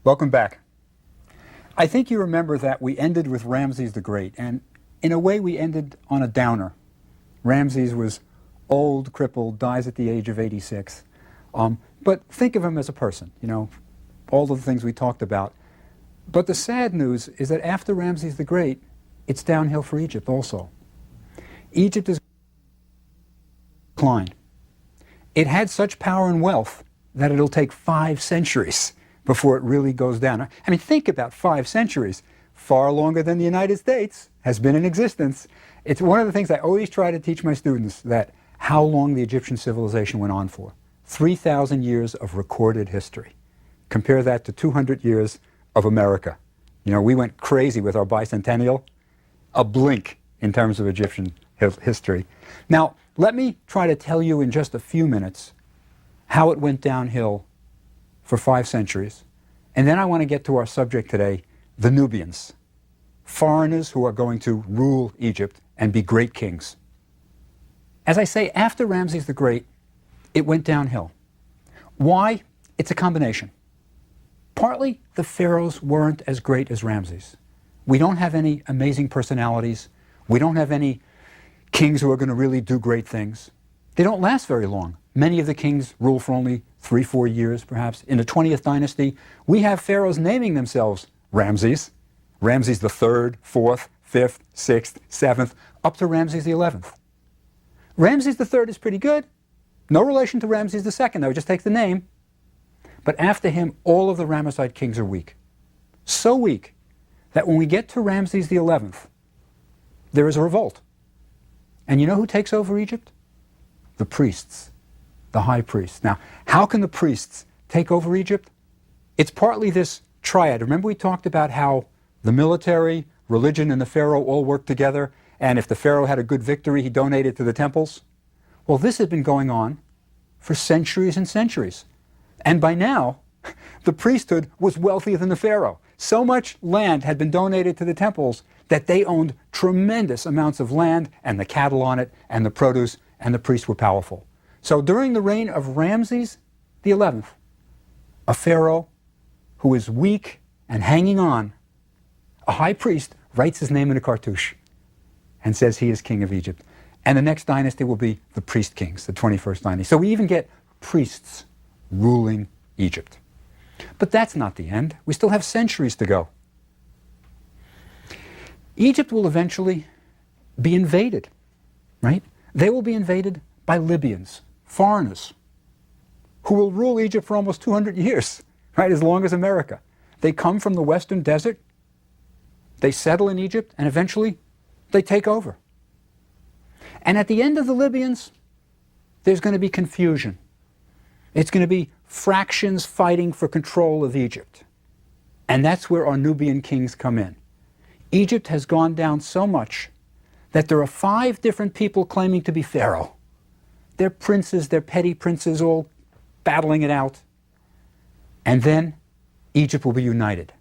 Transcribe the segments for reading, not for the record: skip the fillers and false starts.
Welcome back. I think you remember that we ended with Ramses the Great, and in a way we ended on a downer. Ramses was old, crippled, dies at the age of 86. But think of him as a person, all of the things we talked about. But the sad news is that after Ramses the Great, it's downhill for Egypt also. Egypt is decline. It had such power and wealth that it'll take 5 centuries before it really goes down. I mean, think about 5 centuries. Far longer than the United States has been in existence. It's one of the things I always try to teach my students, that how long the Egyptian civilization went on for. 3,000 years of recorded history. Compare that to 200 years of America. We went crazy with our bicentennial. A blink in terms of Egyptian history. Now, let me try to tell you in just a few minutes how it went downhill for 5 centuries. And then I want to get to our subject today, the Nubians. Foreigners who are going to rule Egypt and be great kings. As I say, after Ramses the Great, it went downhill. Why? It's a combination. Partly, the pharaohs weren't as great as Ramses. We don't have any amazing personalities. We don't have any kings who are going to really do great things. They don't last very long. Many of the kings rule for only 3-4 years, perhaps. In the 20th dynasty, we have pharaohs naming themselves Ramses. Ramses the 3rd, 4th, 5th, 6th, 7th, up to Ramses the 11th. Ramses the 3rd is pretty good. No relation to Ramses the 2nd, though. Just take the name. But after him, all of the Ramesside kings are weak. So weak that when we get to Ramses the 11th, there is a revolt. And you know who takes over Egypt? The priests, the high priests. Now, how can the priests take over Egypt? It's partly this triad. Remember we talked about how the military, religion, and the pharaoh all worked together, and if the pharaoh had a good victory, he donated to the temples? Well, this had been going on for centuries and centuries. And by now, the priesthood was wealthier than the pharaoh. So much land had been donated to the temples that they owned tremendous amounts of land and the cattle on it and the produce, and the priests were powerful. So during the reign of Ramses the 11th, a pharaoh who is weak and hanging on, a high priest writes his name in a cartouche and says he is king of Egypt. And the next dynasty will be the priest kings, the 21st dynasty. So we even get priests ruling Egypt. But that's not the end. We still have centuries to go. Egypt will eventually be invaded, right? They will be invaded by Libyans, foreigners, who will rule Egypt for almost 200 years, right, as long as America. They come from the western desert, they settle in Egypt, and eventually they take over. And at the end of the Libyans, there's going to be confusion. It's going to be fractions fighting for control of Egypt. And that's where our Nubian kings come in. Egypt has gone down so much that there are 5 different people claiming to be pharaoh. They're princes, they're petty princes, all battling it out. And then Egypt will be united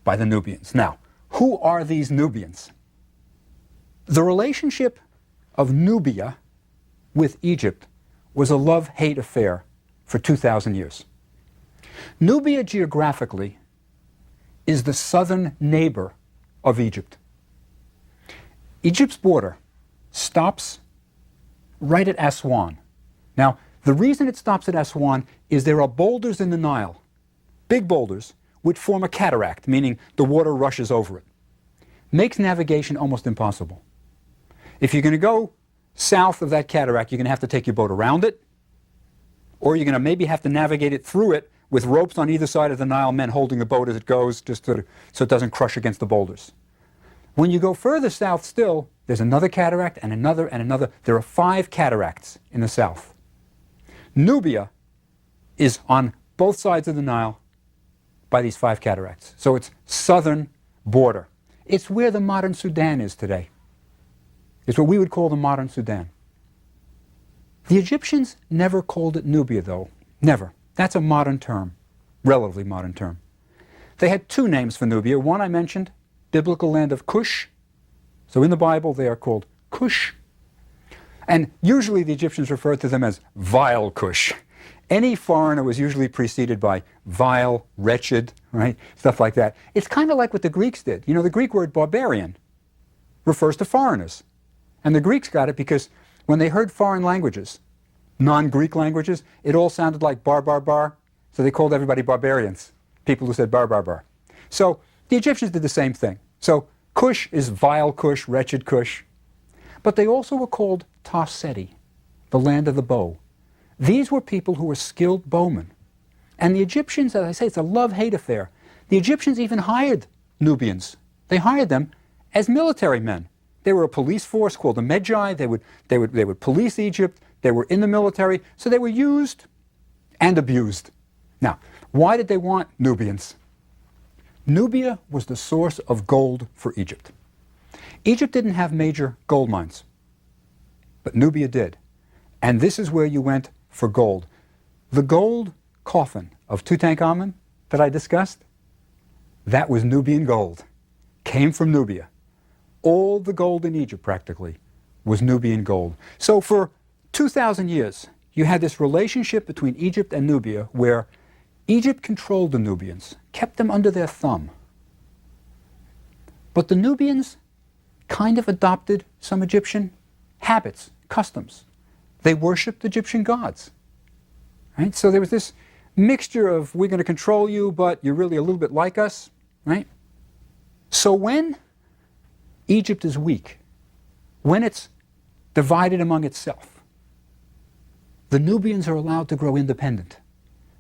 by the Nubians. Now, who are these Nubians? The relationship of Nubia with Egypt was a love-hate affair for 2,000 years. Nubia geographically is the southern neighbor of Egypt. Egypt's border stops right at Aswan. Now, the reason it stops at Aswan is there are boulders in the Nile, big boulders, which form a cataract, meaning the water rushes over it. Makes navigation almost impossible. If you're going to go south of that cataract, you're going to have to take your boat around it, or you're going to maybe have to navigate it through it with ropes on either side of the Nile, men holding the boat as it goes, just so it doesn't crush against the boulders. When you go further south still, there's another cataract and another and another. There are 5 cataracts in the south. Nubia is on both sides of the Nile by these 5 cataracts. So it's southern border. It's where the modern Sudan is today. It's what we would call the modern Sudan. The Egyptians never called it Nubia, though. Never. That's a modern term, relatively modern term. They had 2 names for Nubia. One I mentioned, biblical land of Cush. So in the Bible they are called Cush. And usually the Egyptians referred to them as vile Cush. Any foreigner was usually preceded by vile, wretched, right? Stuff like that. It's kind of like what the Greeks did. You know, the Greek word barbarian refers to foreigners. And the Greeks got it because when they heard foreign languages, non-Greek languages, it all sounded like bar, bar, bar. So they called everybody barbarians, people who said bar, bar, bar. So the Egyptians did the same thing. So Cush is vile Cush, wretched Cush. But they also were called Tarseti, the land of the bow. These were people who were skilled bowmen. And the Egyptians, as I say, it's a love-hate affair. The Egyptians even hired Nubians. They hired them as military men. They were a police force called the Magi. They would police Egypt. They were in the military. So they were used and abused. Now, why did they want Nubians? Nubia was the source of gold for Egypt. Egypt didn't have major gold mines, but Nubia did. And this is where you went for gold. The gold coffin of Tutankhamun that I discussed, that was Nubian gold. Came from Nubia. All the gold in Egypt, practically, was Nubian gold. So for 2,000 years, you had this relationship between Egypt and Nubia where Egypt controlled the Nubians, kept them under their thumb. But the Nubians kind of adopted some Egyptian habits, customs. They worshipped Egyptian gods. Right? So there was this mixture of we're going to control you, but you're really a little bit like us. Right? So when Egypt is weak, when it's divided among itself, the Nubians are allowed to grow independent.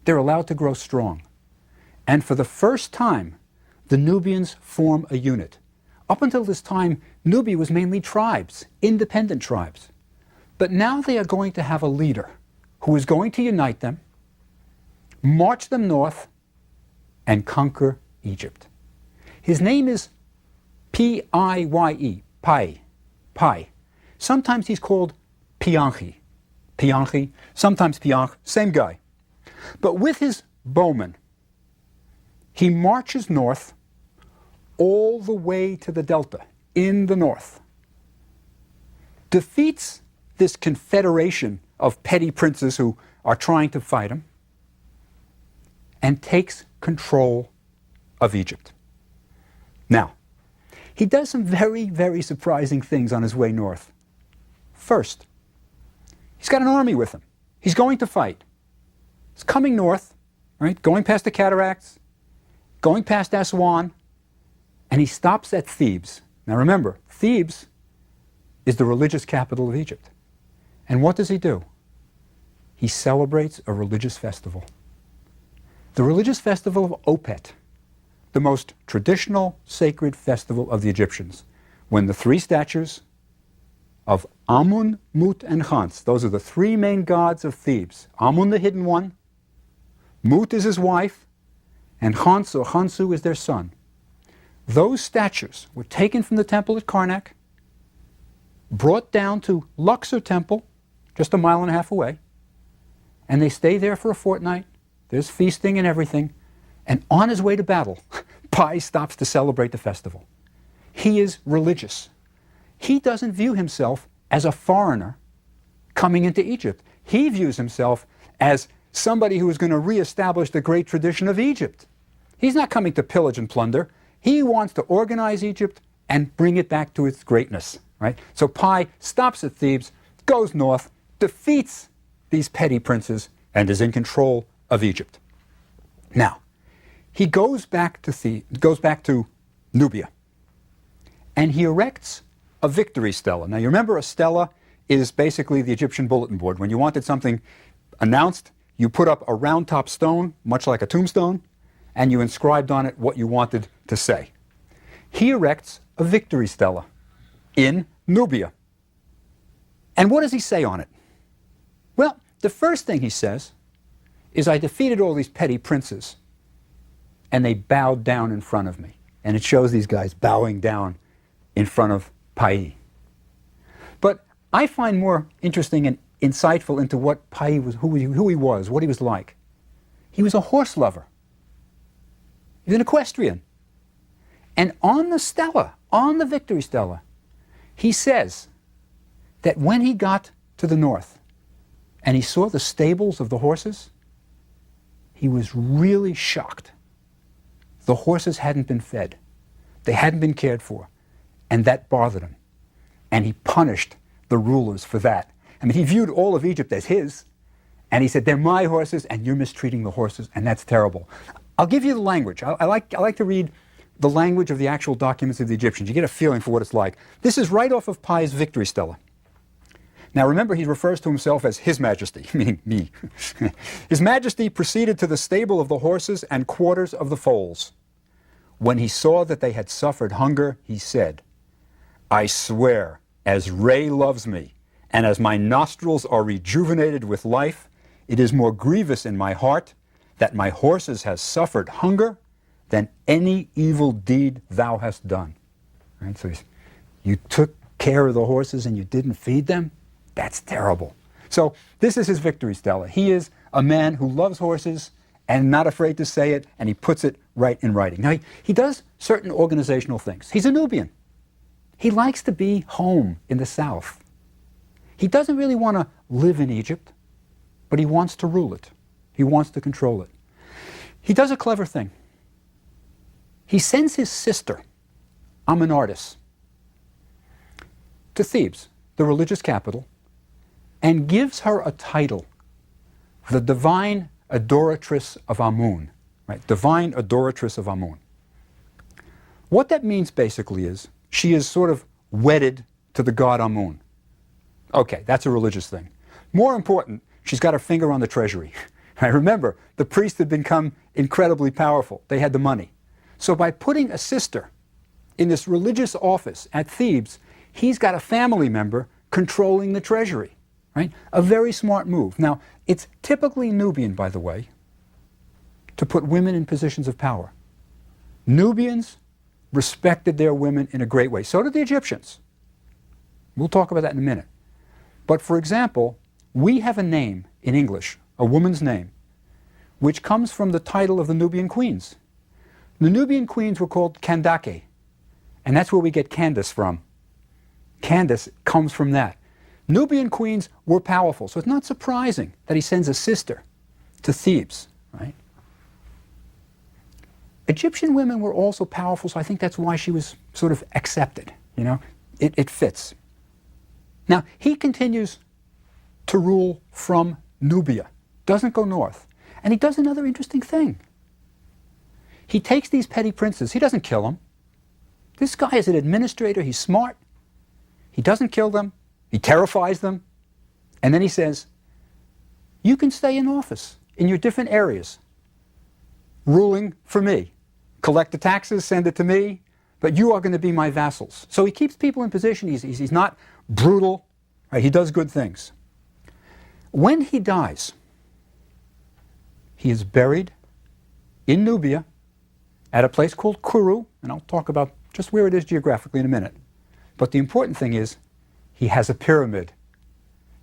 They're allowed to grow strong. And for the first time, the Nubians form a unit. Up until this time, Nubia was mainly tribes, independent tribes. But now they are going to have a leader who is going to unite them, march them north, and conquer Egypt. His name is P-I-Y-E, Pai, Pai. Sometimes he's called Pianchi, Pianchi, sometimes Pianch, same guy. But with his bowmen, he marches north all the way to the delta, in the north, defeats this confederation of petty princes who are trying to fight him, and takes control of Egypt. Now, he does some very, very surprising things on his way north. First, he's got an army with him. He's going to fight. He's coming north, right, going past the cataracts, going past Aswan, and he stops at Thebes. Now remember, Thebes is the religious capital of Egypt. And what does he do? He celebrates a religious festival. The religious festival of Opet, the most traditional sacred festival of the Egyptians, when the three statues of Amun, Mut, and Khans, those are the three main gods of Thebes. Amun, the hidden one, Mut is his wife, and Khans or Khansu is their son. Those statues were taken from the temple at Karnak, brought down to Luxor Temple, just a mile and a half away, and they stay there for a fortnight. There's feasting and everything. And on his way to battle, Pai stops to celebrate the festival. He is religious. He doesn't view himself as a foreigner coming into Egypt. He views himself as somebody who is going to reestablish the great tradition of Egypt. He's not coming to pillage and plunder. He wants to organize Egypt and bring it back to its greatness. Right? So Pai stops at Thebes, goes north, defeats these petty princes, and is in control of Egypt. Now, he goes back to Nubia, and he erects a victory stela. Now, you remember a stela is basically the Egyptian bulletin board. When you wanted something announced, you put up a round-top stone, much like a tombstone, and you inscribed on it what you wanted to say. He erects a victory stela in Nubia. And what does he say on it? Well, the first thing he says is, I defeated all these petty princes, and they bowed down in front of me. And it shows these guys bowing down in front of Pai. But I find more interesting and insightful into what Pai was, who he was, what he was like. He was a horse lover. He was an equestrian. And on the stela, on the victory stela, he says that when he got to the north and he saw the stables of the horses, he was really shocked. The horses hadn't been fed. They hadn't been cared for. And that bothered him. And he punished the rulers for that. I mean, he viewed all of Egypt as his. And he said, they're my horses, and you're mistreating the horses, and that's terrible. I'll give you the language. I like to read the language of the actual documents of the Egyptians. You get a feeling for what it's like. This is right off of Pi's victory stela. Now remember, he refers to himself as His Majesty, meaning me. His Majesty proceeded to the stable of the horses and quarters of the foals. When he saw that they had suffered hunger, he said, I swear, as Re loves me, and as my nostrils are rejuvenated with life, it is more grievous in my heart that my horses have suffered hunger than any evil deed thou hast done. Right? So you took care of the horses and you didn't feed them? That's terrible. So this is his victory stela. He is a man who loves horses and not afraid to say it, and he puts it right in writing. Now, he does certain organizational things. He's a Nubian. He likes to be home in the south. He doesn't really want to live in Egypt, but he wants to rule it. He wants to control it. He does a clever thing. He sends his sister, Amenartis, to Thebes, the religious capital, and gives her a title, the Divine Adoratress of Amun. Right? Divine Adoratress of Amun. What that means basically is she is sort of wedded to the god Amun. Okay, that's a religious thing. More important, she's got her finger on the treasury. Right? Remember, the priests had become incredibly powerful. They had the money. So by putting a sister in this religious office at Thebes, he's got a family member controlling the treasury. Right? A very smart move. Now, it's typically Nubian, by the way, to put women in positions of power. Nubians respected their women in a great way. So did the Egyptians. We'll talk about that in a minute. But for example, we have a name in English, a woman's name, which comes from the title of the Nubian queens. The Nubian queens were called Kandake, and that's where we get Candace from. Candace comes from that. Nubian queens were powerful, so it's not surprising that he sends a sister to Thebes, right? Egyptian women were also powerful, so I think that's why she was sort of accepted, you know? It fits. Now, he continues to rule from Nubia, doesn't go north. And he does another interesting thing. He takes these petty princes, he doesn't kill them. This guy is an administrator, he's smart. He doesn't kill them, he terrifies them, and then he says, you can stay in office in your different areas, ruling for me. Collect the taxes, send it to me, but you are going to be my vassals. So he keeps people in position, he's not brutal, right? He does good things. When he dies, he is buried in Nubia at a place called Kuru, and I'll talk about just where it is geographically in a minute. But the important thing is, he has a pyramid.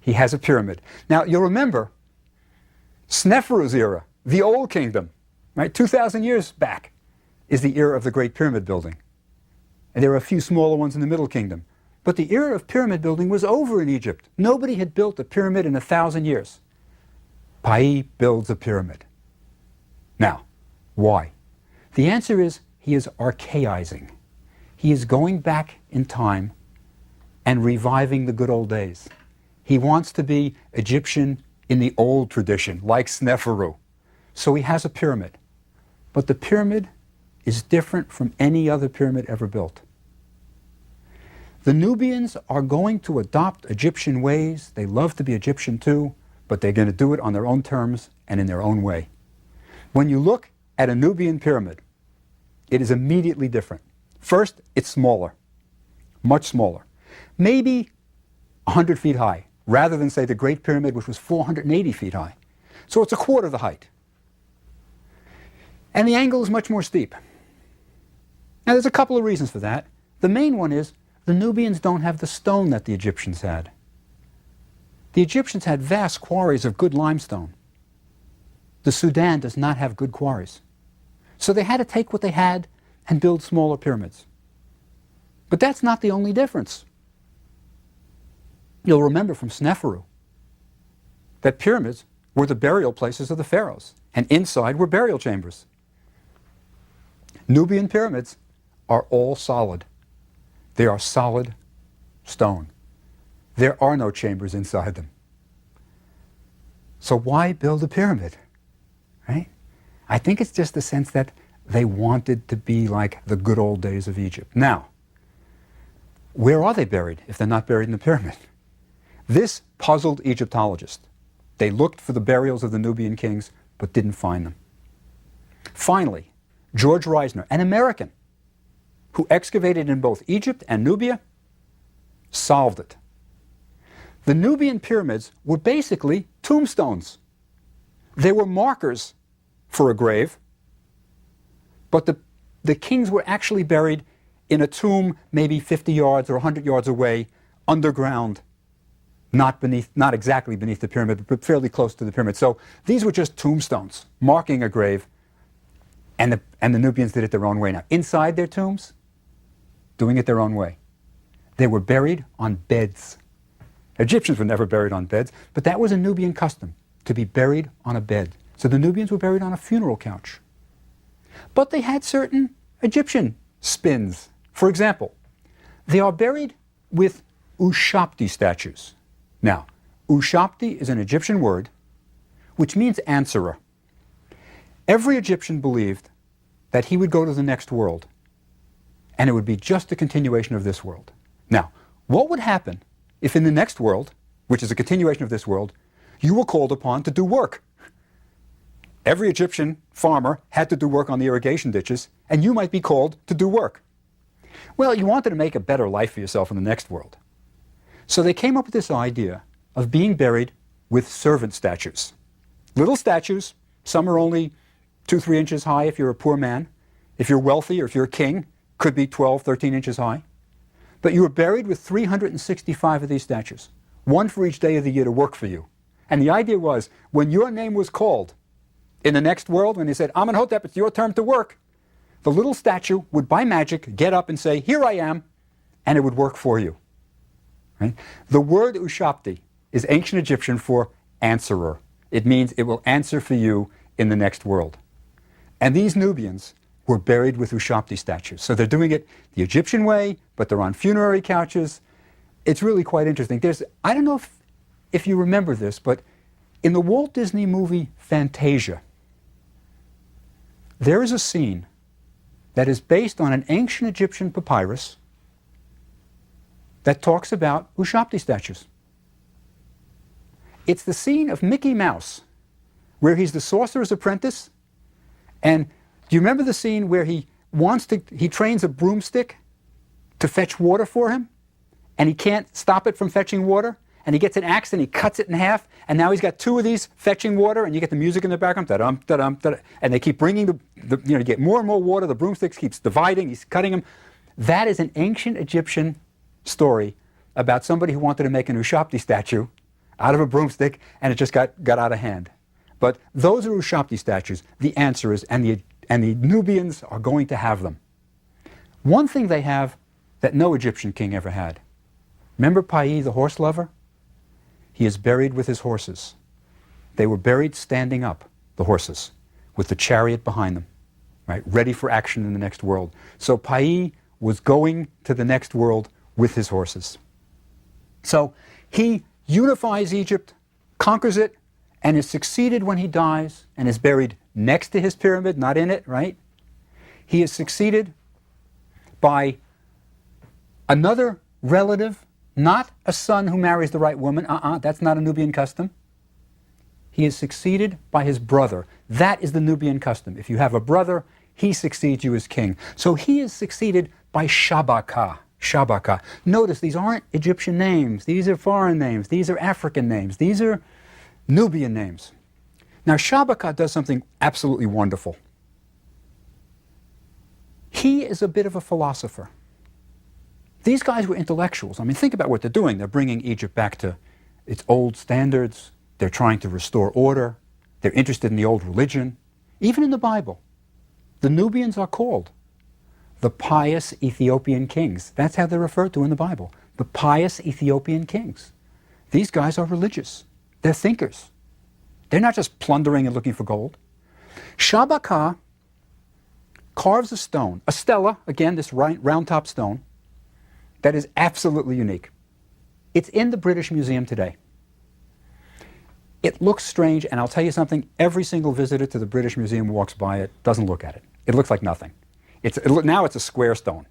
He has a pyramid. Now, you'll remember, Sneferu's era, the Old Kingdom, right, 2,000 years back, is the era of the Great Pyramid building. And there are a few smaller ones in the Middle Kingdom. But the era of pyramid building was over in Egypt. Nobody had built a pyramid in 1,000 years. Pai builds a pyramid. Now, why? The answer is he is archaizing. He is going back in time and reviving the good old days. He wants to be Egyptian in the old tradition, like Sneferu. So he has a pyramid. But the pyramid is different from any other pyramid ever built. The Nubians are going to adopt Egyptian ways. They love to be Egyptian too, but they're going to do it on their own terms and in their own way. When you look at a Nubian pyramid, it is immediately different. First, it's smaller, much smaller. Maybe 100 feet high, rather than, say, the Great Pyramid, which was 480 feet high. So it's a quarter the height. And the angle is much more steep. Now, there's a couple of reasons for that. The main one is the Nubians don't have the stone that the Egyptians had. The Egyptians had vast quarries of good limestone. The Sudan does not have good quarries. So they had to take what they had and build smaller pyramids. But that's not the only difference. You'll remember from Sneferu that pyramids were the burial places of the pharaohs. and inside were burial chambers. Nubian pyramids are all solid. They are solid stone. There are no chambers inside them. So why build a pyramid, right? I think it's just the sense that they wanted to be like the good old days of Egypt. Now, where are they buried if they're not buried in the pyramid? This puzzled Egyptologists. They looked for the burials of the Nubian kings, but didn't find them. Finally, George Reisner, an American who excavated in both Egypt and Nubia, solved it. The Nubian pyramids were basically tombstones. They were markers for a grave, but the kings were actually buried in a tomb maybe 50 yards or 100 yards away, underground, not exactly beneath the pyramid, but fairly close to the pyramid. So these were just tombstones marking a grave, and the Nubians did it their own way. Now, inside their tombs, doing it their own way. They were buried on beds. Egyptians were never buried on beds, but that was a Nubian custom, to be buried on a bed. So the Nubians were buried on a funeral couch. But they had certain Egyptian spins. For example, they are buried with Ushapti statues. Now, Ushapti is an Egyptian word which means answerer. Every Egyptian believed that he would go to the next world, and it would be just a continuation of this world. Now, what would happen if in the next world, which is a continuation of this world, you were called upon to do work? Every Egyptian farmer had to do work on the irrigation ditches, and you might be called to do work. Well, you wanted to make a better life for yourself in the next world. So they came up with this idea of being buried with servant statues. Little statues, some are only 2-3 inches high if you're a poor man. If you're wealthy or if you're a king, could be 12-13 inches high. But you were buried with 365 of these statues, one for each day of the year to work for you. And the idea was, when your name was called in the next world, when they said, Amenhotep, it's your turn to work, the little statue would, by magic, get up and say, here I am, and it would work for you. Right? The word Ushapti is ancient Egyptian for answerer. It means it will answer for you in the next world. And these Nubians were buried with Ushapti statues. So they're doing it the Egyptian way, but they're on funerary couches. It's really quite interesting. I don't know if you remember this, but in the Walt Disney movie Fantasia, there is a scene that is based on an ancient Egyptian papyrus that talks about Ushapti statues. It's the scene of Mickey Mouse, where he's the sorcerer's apprentice. And do you remember the scene where he trains a broomstick to fetch water for him, and he can't stop it from fetching water? And he gets an axe and he cuts it in half, and now he's got 2 of these fetching water, and you get the music in the background, da-dum, da-dum, da-dum, and they keep bringing you get more and more water, the broomstick keeps dividing, he's cutting them. That is an ancient Egyptian story about somebody who wanted to make an Ushapti statue out of a broomstick, and it just got out of hand. But those are Ushapti statues, the answerers, and the Nubians are going to have them. One thing they have that no Egyptian king ever had. Remember Pai, the horse lover? He is buried with his horses. They were buried standing up, the horses, with the chariot behind them, right, ready for action in the next world. So Pai was going to the next world with his horses. So he unifies Egypt, conquers it, and is succeeded when he dies, and is buried next to his pyramid, not in it, right? He is succeeded by another relative, not a son who marries the right woman. That's not a Nubian custom. He is succeeded by his brother. That is the Nubian custom. If you have a brother, he succeeds you as king. So he is succeeded by Shabaka. Shabaka. Notice these aren't Egyptian names. These are foreign names. These are African names. These are Nubian names. Now Shabaka does something absolutely wonderful. He is a bit of a philosopher. These guys were intellectuals. I mean, think about what they're doing. They're bringing Egypt back to its old standards. They're trying to restore order. They're interested in the old religion. Even in the Bible, the Nubians are called the pious Ethiopian kings. That's how they're referred to in the Bible. The pious Ethiopian kings. These guys are religious. They're thinkers. They're not just plundering and looking for gold. Shabaka carves a stone, a stela, again, this round-top stone, that is absolutely unique. It's in the British Museum today. It looks strange, and I'll tell you something, every single visitor to the British Museum who walks by it doesn't look at it. It looks like nothing. Now it's a square stone.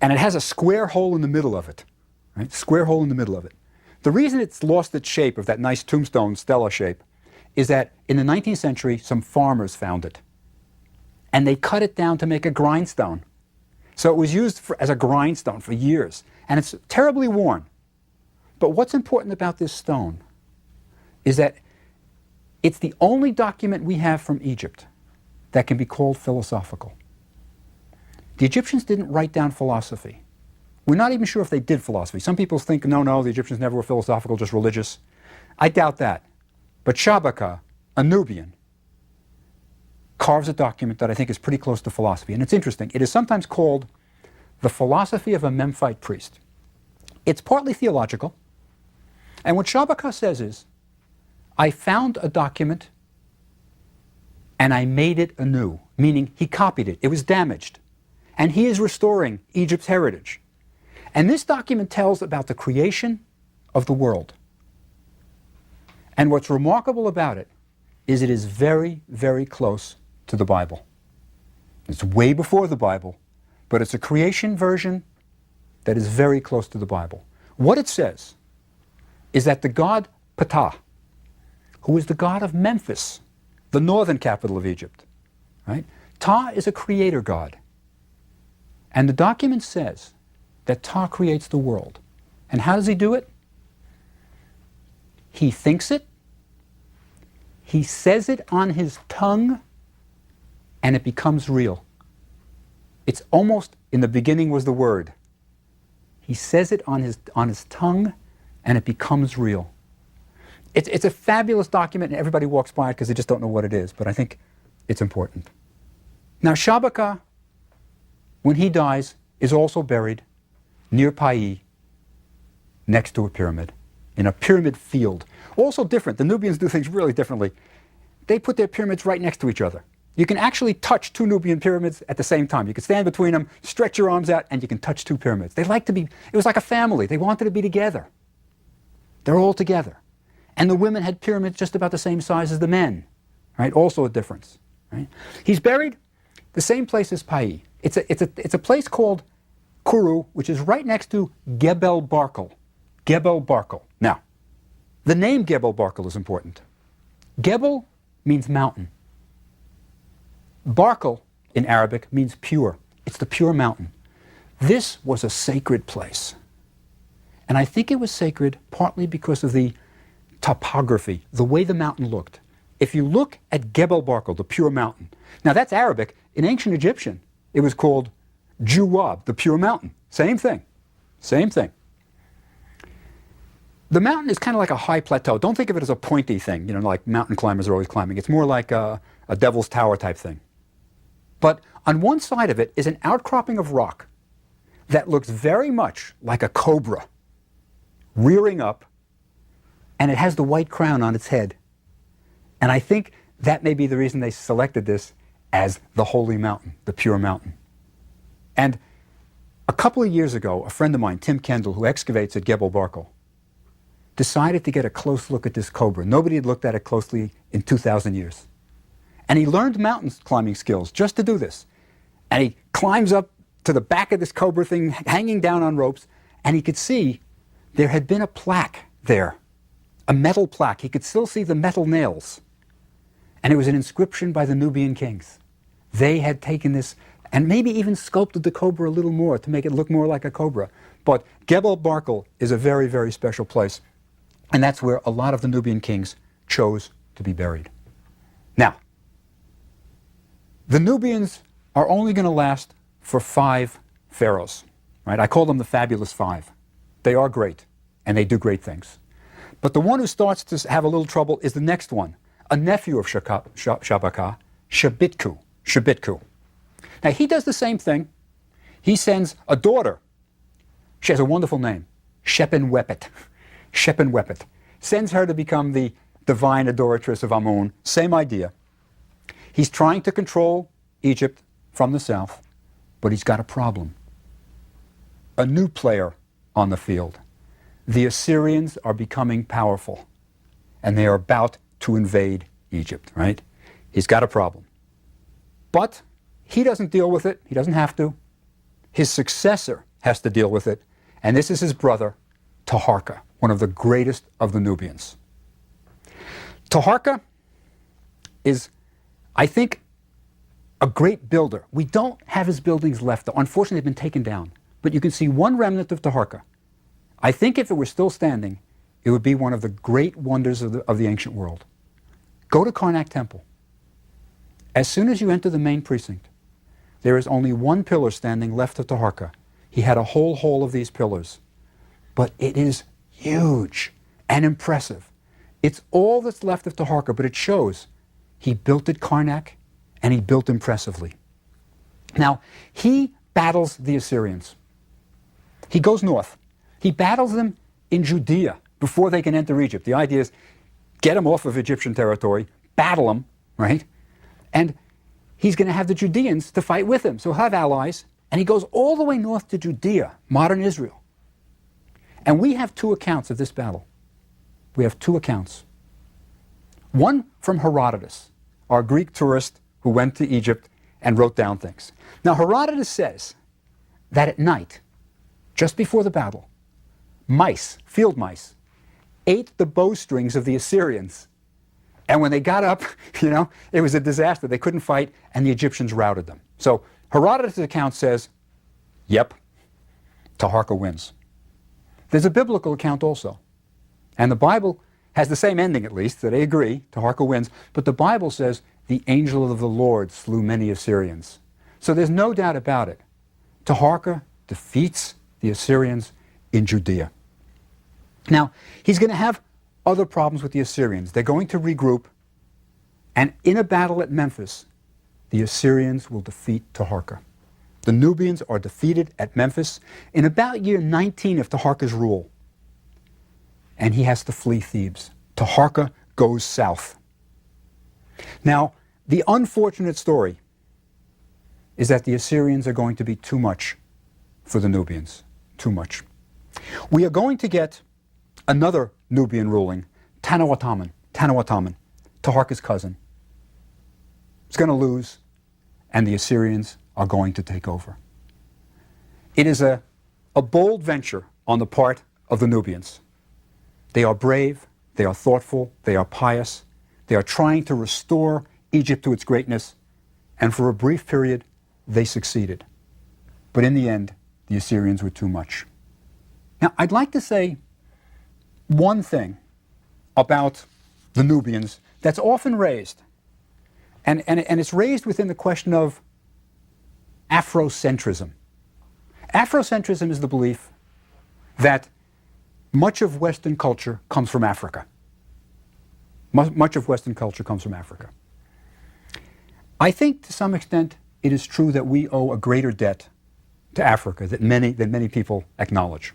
And it has a square hole in the middle of it. Right? Square hole in the middle of it. The reason it's lost its shape of that nice tombstone stela shape is that in the 19th century, some farmers found it. And they cut it down to make a grindstone. So it was used as a grindstone for years. And it's terribly worn. But what's important about this stone is that it's the only document we have from Egypt that can be called philosophical. The Egyptians didn't write down philosophy. We're not even sure if they did philosophy. Some people think, no, the Egyptians never were philosophical, just religious. I doubt that. But Shabaka, a Nubian, carves a document that I think is pretty close to philosophy. And it's interesting. It is sometimes called the philosophy of a Memphite priest. It's partly theological. And what Shabaka says is, I found a document and I made it anew, meaning he copied it. It was damaged. And he is restoring Egypt's heritage. And this document tells about the creation of the world. And what's remarkable about it is very, very close to the Bible. It's way before the Bible, but it's a creation version that is very close to the Bible. What it says is that the god Ptah, who is the god of Memphis, the northern capital of Egypt, right? Ptah is a creator god. And the document says that Ptah creates the world. And how does he do it? He thinks it, he says it on his tongue, and it becomes real. It's almost, in the beginning was the word. He says it on his tongue, and it becomes real. It's a fabulous document, and everybody walks by it because they just don't know what it is, but I think it's important. Now, Shabaka, when he dies, is also buried near Pai, next to a pyramid, in a pyramid field. Also different. The Nubians do things really differently. They put their pyramids right next to each other. You can actually touch two Nubian pyramids at the same time. You can stand between them, stretch your arms out, and you can touch two pyramids. They like to be, it was like a family. They wanted to be together. They're all together. And the women had pyramids just about the same size as the men, right? Also a difference, right? He's buried the same place as Pai. It's a place called Kuru, which is right next to Gebel Barkal. Gebel Barkal. Now, the name Gebel Barkal is important. Gebel means mountain. Barkal in Arabic means pure. It's the pure mountain. This was a sacred place. And I think it was sacred partly because of the topography, the way the mountain looked. If you look at Gebel Barkal, the pure mountain, now that's Arabic. In ancient Egyptian, it was called Juwab, the pure mountain. Same thing. Same thing. The mountain is kind of like a high plateau. Don't think of it as a pointy thing, like mountain climbers are always climbing. It's more like a devil's tower type thing. But on one side of it is an outcropping of rock that looks very much like a cobra rearing up, and it has the white crown on its head. And I think that may be the reason they selected this as the holy mountain, the pure mountain. And a couple of years ago, a friend of mine, Tim Kendall, who excavates at Gebel Barkal, decided to get a close look at this cobra. Nobody had looked at it closely in 2,000 years. And he learned mountain climbing skills just to do this. And he climbs up to the back of this cobra thing, hanging down on ropes, and he could see there had been a plaque there, a metal plaque. He could still see the metal nails. And it was an inscription by the Nubian kings. They had taken this and maybe even sculpted the cobra a little more to make it look more like a cobra. But Gebel Barkal is a very, very special place. And that's where a lot of the Nubian kings chose to be buried. Now, the Nubians are only going to last for 5 pharaohs. Right? I call them the fabulous 5. They are great, and they do great things. But the one who starts to have a little trouble is the next one, a nephew of Shabaka, Shabitku. Now, he does the same thing. He sends a daughter. She has a wonderful name, Shepenwepet. Shepenwepet. Sends her to become the divine adoratress of Amun. Same idea. He's trying to control Egypt from the south, but he's got a problem. A new player on the field. The Assyrians are becoming powerful, and they are about to invade Egypt, right? He's got a problem. But he doesn't deal with it. He doesn't have to. His successor has to deal with it, and this is his brother, Taharka, one of the greatest of the Nubians. Taharka is, I think, a great builder. We don't have his buildings left, though. Unfortunately, they've been taken down. But you can see one remnant of Taharka. I think if it were still standing, it would be one of the great wonders of the ancient world. Go to Karnak Temple. As soon as you enter the main precinct, there is only one pillar standing left of Taharka. He had a whole hall of these pillars. But it is huge and impressive. It's all that's left of Taharka, but it shows he built at Karnak and he built impressively. Now, he battles the Assyrians. He goes north. He battles them in Judea before they can enter Egypt. The idea is get them off of Egyptian territory, battle them, right? And he's going to have the Judeans to fight with him. So he'll have allies. And he goes all the way north to Judea, modern Israel. And we have two accounts of this battle. We have two accounts. One from Herodotus, our Greek tourist who went to Egypt and wrote down things. Now, Herodotus says that at night, just before the battle, mice, field mice, ate the bowstrings of the Assyrians. And when they got up, it was a disaster. They couldn't fight, and the Egyptians routed them. So Herodotus' account says, yep, Taharka wins. There's a biblical account also. And the Bible has the same ending, at least, that they agree, Taharka wins. But the Bible says, the angel of the Lord slew many Assyrians. So there's no doubt about it. Taharka defeats the Assyrians in Judea. Now, he's going to have other problems with the Assyrians. They're going to regroup, and in a battle at Memphis, the Assyrians will defeat Taharka. The Nubians are defeated at Memphis in about year 19 of Taharka's rule, and he has to flee Thebes. Taharka goes south. Now, the unfortunate story is that the Assyrians are going to be too much for the Nubians. Too much. We are going to get another Nubian ruling, Tanuataman, Taharka's cousin. It's going to lose, and the Assyrians are going to take over. It is a bold venture on the part of the Nubians. They are brave, they are thoughtful, they are pious, they are trying to restore Egypt to its greatness, and for a brief period, they succeeded. But in the end, the Assyrians were too much. Now, I'd like to say one thing about the Nubians that's often raised, and it's raised within the question of Afrocentrism. Afrocentrism is the belief that much of Western culture comes from Africa. Much of Western culture comes from Africa. I think to some extent it is true that we owe a greater debt to Africa than many people acknowledge.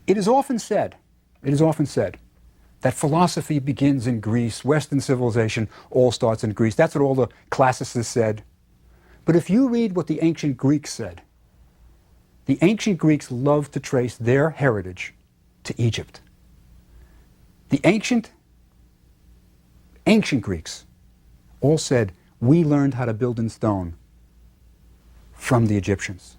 It is often said that philosophy begins in Greece, Western civilization all starts in Greece. That's what all the classicists said. But if you read what the ancient Greeks said, the ancient Greeks loved to trace their heritage to Egypt. The ancient Greeks all said, we learned how to build in stone from the Egyptians.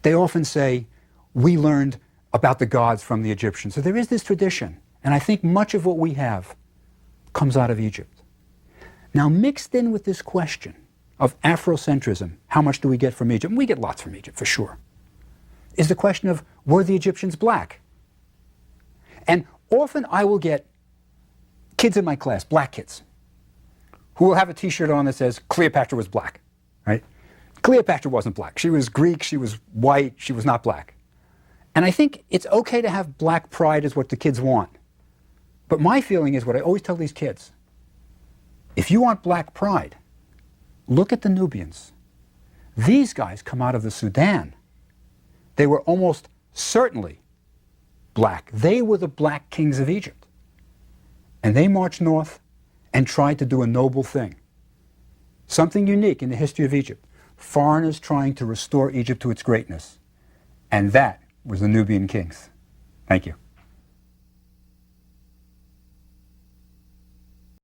They often say, we learned about the gods from the Egyptians. So there is this tradition, and I think much of what we have comes out of Egypt. Now, mixed in with this question of Afrocentrism, how much do we get from Egypt? And we get lots from Egypt, for sure, is the question of, were the Egyptians black? And often I will get kids in my class, black kids, who will have a t-shirt on that says, Cleopatra was black, right? Cleopatra wasn't black. She was Greek, she was white, she was not black. And I think it's okay to have black pride is what the kids want. But my feeling is what I always tell these kids, if you want black pride, look at the Nubians. These guys come out of the Sudan. They were almost certainly black. They were the black kings of Egypt. And they marched north and tried to do a noble thing. something unique in the history of Egypt. Foreigners trying to restore Egypt to its greatness. And that was the Nubian kings. Thank you.